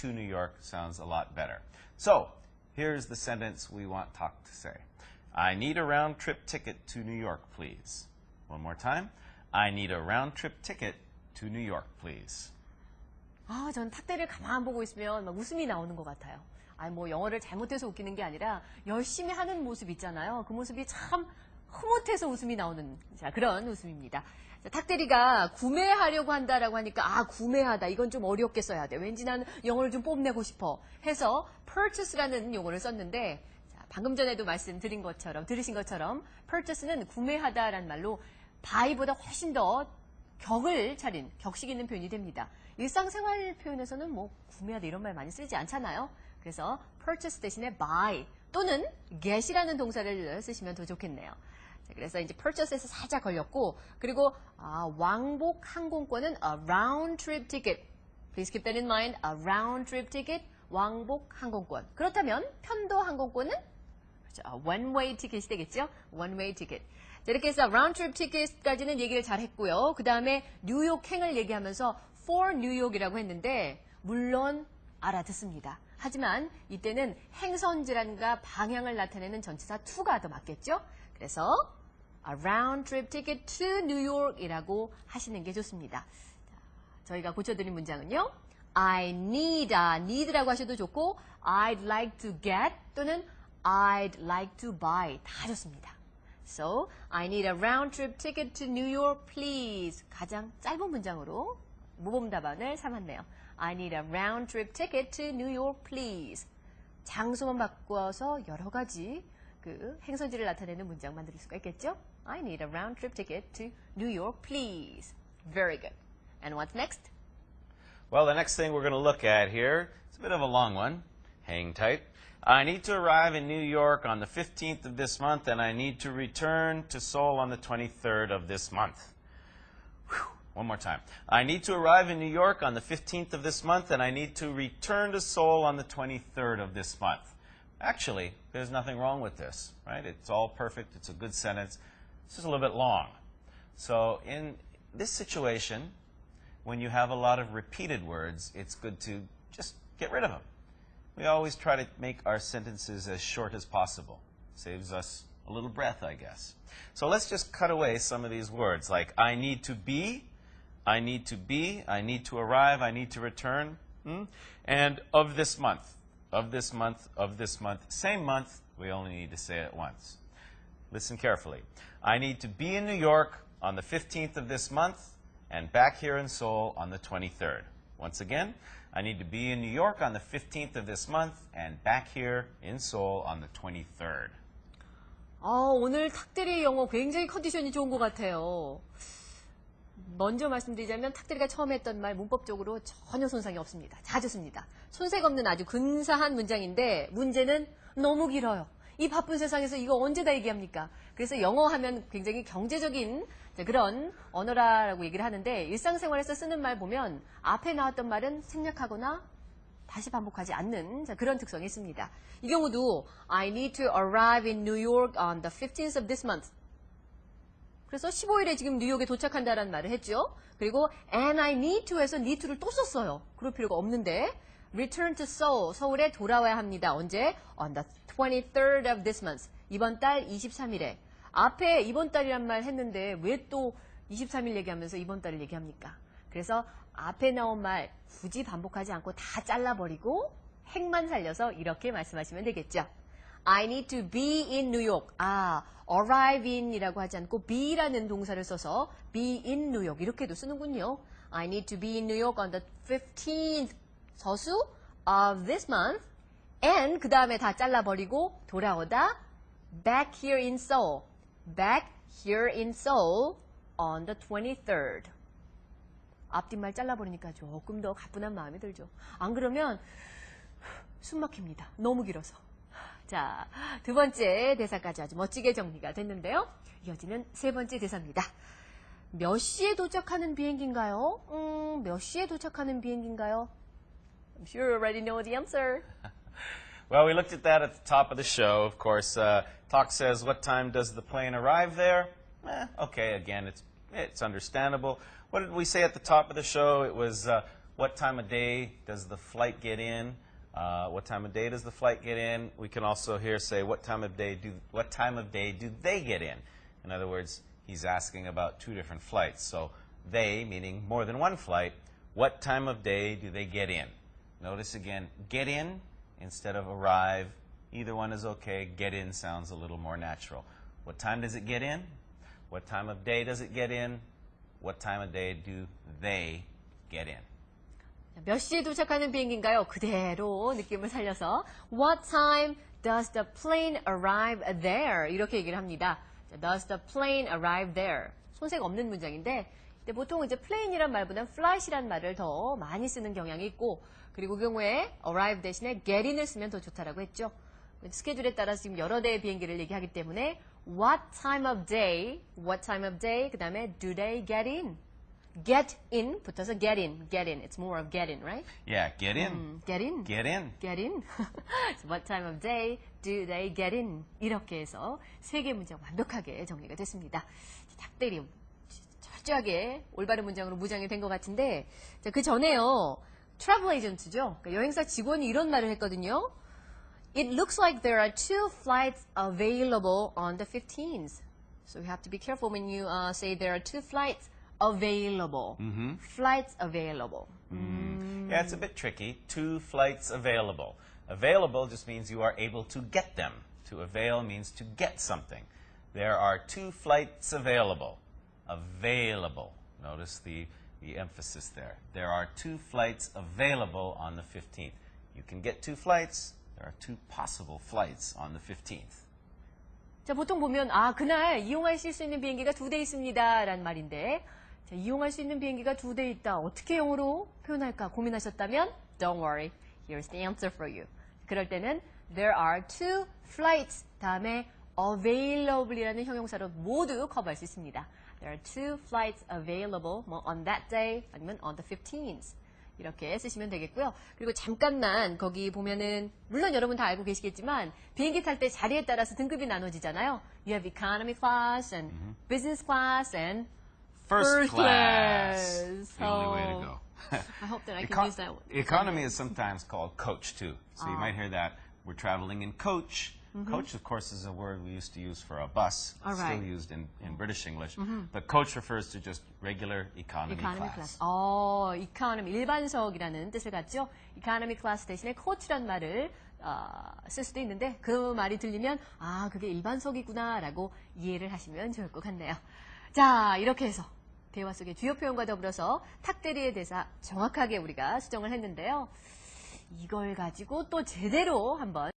to New York sounds a lot better. So, here's the sentence we want Tak to say. I need a round-trip ticket to New York, please. One more time. I need a round-trip ticket to New York, please. 아, 전 탁대를 가만 보고 있으면 막 웃음이 나오는 것 같아요. 아니, 뭐 영어를 잘못해서 웃기는 게 아니라 열심히 하는 모습 있잖아요. 그 모습이 참 흐뭇해서 웃음이 나오는 그런 웃음입니다. 탁대리가 구매하려고 한다라고 하니까 아, 구매하다. 이건 좀 어렵게 써야 돼. 왠지 나는 영어를 좀 뽐내고 싶어. 해서 purchase라는 용어를 썼는데 방금 전에도 말씀드린 것처럼 들으신 것처럼 purchase는 구매하다라는 말로 buy보다 훨씬 더 격을 차린 격식 있는 표현이 됩니다. 일상생활 표현에서는 뭐 구매하다 이런 말 많이 쓰지 않잖아요. 그래서 purchase 대신에 buy 또는 get이라는 동사를 쓰시면 더 좋겠네요. 자, 그래서 이제 purchase에서 살짝 걸렸고 그리고 왕복 항공권은 a round trip ticket. Please keep that in mind. A round trip ticket. 왕복 항공권. 그렇다면 편도 항공권은 one-way 티켓이 되겠죠? one-way ticket. 자, 이렇게 해서 round-trip ticket까지는 얘기를 잘 했고요. 그 다음에 뉴욕행을 얘기하면서 for 뉴욕이라고 했는데 물론 알아듣습니다. 하지만 이때는 행선지란과 방향을 나타내는 전치사 to가 더 맞겠죠? 그래서 a round-trip ticket to New York이라고 하시는 게 좋습니다. 자, 저희가 고쳐드린 문장은요. I need라고 하셔도 좋고 I'd like to get 또는 I'd like to buy 다 좋습니다. So, I need a round-trip ticket to New York, please. 가장 짧은 문장으로 모범 답안을 삼았네요. I need a round-trip ticket to New York, please. 장소만 바꿔서 여러 가지 그 행선지를 나타내는 문장 만들 수가 있겠죠? I need a round-trip ticket to New York, please. Very good. And what's next? Well, the next thing we're going to look at here, it's a bit of a long one. Hang tight. I need to arrive in New York on the 15th of this month, and I need to return to Seoul on the 23rd of this month. Whew. One more time. I need to arrive in New York on the 15th of this month, and I need to return to Seoul on the 23rd of this month. Actually, there's nothing wrong with this, right? It's all perfect. It's a good sentence. It's just a little bit long. So in this situation, when you have a lot of repeated words, it's good to just get rid of them. We always try to make our sentences as short as possible. Saves us a little breath, I guess. So let's just cut away some of these words, like I need to be, I need to be, I need to arrive, I need to return, and of this month, of this month, of this month. Same month, we only need to say it once. Listen carefully. I need to be in New York on the 15th of this month and back here in Seoul on the 23rd. Once again, I need to be in New York on the 15th of this month and back here in Seoul on the 23rd. 오늘 탁대리 영어 굉장히 컨디션이 좋은 것 같아요. 먼저 말씀드리자면 탁대리가 처음 했던 말 문법적으로 전혀 손상이 없습니다. 자주 씁니다. 손색 없는 아주 근사한 문장인데 문제는 너무 길어요. 이 바쁜 세상에서 이거 언제 다 얘기합니까? 그래서 영어 하면 굉장히 경제적인 그런 언어라고 얘기를 하는데 일상생활에서 쓰는 말 보면 앞에 나왔던 말은 생략하거나 다시 반복하지 않는 그런 특성이 있습니다. 이 경우도 I need to arrive in New York on the 15th of this month. 그래서 15일에 지금 뉴욕에 도착한다라는 말을 했죠. 그리고 and I need to 해서 need to를 또 썼어요. 그럴 필요가 없는데 return to Seoul, 서울에 돌아와야 합니다. 언제? On the 23rd of this month. 이번 달 23일에. 앞에 이번 달이란 말 했는데 왜 또 23일 얘기하면서 이번 달을 얘기합니까? 그래서 앞에 나온 말 굳이 반복하지 않고 다 잘라버리고 핵만 살려서 이렇게 말씀하시면 되겠죠. I need to be in New York. arrive in이라고 하지 않고 be라는 동사를 써서 be in New York 이렇게도 쓰는군요. I need to be in New York on the 15th 서수 of this month and 그 다음에 다 잘라버리고 돌아오다 back here in Seoul. Back here in Seoul on the 23rd. 앞뒷말 잘라버리니까 조금 더 가뿐한 마음이 들죠. 안 그러면 숨 막힙니다. 너무 길어서. 자, 두 번째 대사까지 아주 멋지게 정리가 됐는데요. 이어지는 세 번째 대사입니다. 몇 시에 도착하는 비행기인가요? 몇 시에 도착하는 비행기인가요? I'm sure you already know the answer. Well, we looked at that at the top of the show. Of course, Talk says, what time does the plane arrive there? Okay, again, it's understandable. What did we say at the top of the show? It was what time of day does the flight get in? What time of day does the flight get in? We can also here say what time of day do they get in? In other words, he's asking about two different flights. So they, meaning more than one flight, what time of day do they get in? Notice again, get in instead of arrive. Either one is okay. Get in sounds a little more natural. What time does it get in? What time of day does it get in? What time of day do they get in? 몇 시에 도착하는 비행기인가요? 그대로 느낌을 살려서 What time does the plane arrive there? 이렇게 얘기를 합니다. Does the plane arrive there? 손색 없는 문장인데 근데 보통 이제 plane이란 말보다는 flight이란 말을 더 많이 쓰는 경향이 있고 그리고 그 경우에 arrive 대신에 get in을 쓰면 더 좋다라고 했죠. 스케줄에 따라서 지금 여러 대의 비행기를 얘기하기 때문에 what time of day, 그 다음에 do they get in? Get in 붙어서 get in. It's more of get in, right? Yeah, get in. Get in. Get in. Get in. So what time of day do they get in? 이렇게 해서 세 개 문장 완벽하게 정리가 됐습니다. 탁대리 철저하게 올바른 문장으로 무장이 된 것 같은데 자, 그 전에요. travel agent죠. 그러니까 여행사 직원이 이런 말을 했거든요. It looks like there are 2 flights available on the 15th. So you have to be careful when you say there are 2 flights available. Flights available. Yeah, it's a bit tricky. 2 flights available. Available just means you are able to get them. To avail means to get something. There are 2 flights available. Available. Notice the emphasis there. There are 2 flights available on the 15th. You can get 2 flights. There are 2 possible flights on the 15th. 자, 보통 보면 그날 이용하실 수 있는 비행기가 2대 있습니다 라는 말인데 자, 이용할 수 있는 비행기가 2대 있다. 어떻게 영어로 표현할까 고민하셨다면 Don't worry. Here's the answer for you. 그럴 때는 There are 2 flights 다음에 available이라는 형용사로 모두 커버할 수 있습니다. There are 2 flights available on that day 아니면 on the 15th. 이렇게 쓰시면 되겠고요. 그리고 잠깐만 거기 보면은 물론 여러분 다 알고 계시겠지만 비행기 탈 때 자리에 따라서 등급이 나눠지잖아요. You have economy class and business class and First class. So, The only way to go. I hope that I can use that one. Economy is sometimes called coach too. So you might hear that we're traveling in coach. Coach, of course, is a word we used to use for a bus. All right. Still used in British English. But coach refers to just regular economy class. economy, 일반석이라는 뜻을 갖죠. economy class 대신에 coach란 말을 쓸 수도 있는데 그 말이 들리면 그게 일반석이구나라고 이해를 하시면 좋을 것 같네요. 자, 이렇게 해서 대화 속의 주요 표현과 더불어서 탁대리의 대사 정확하게 우리가 수정을 했는데요. 이걸 가지고 또 제대로 한번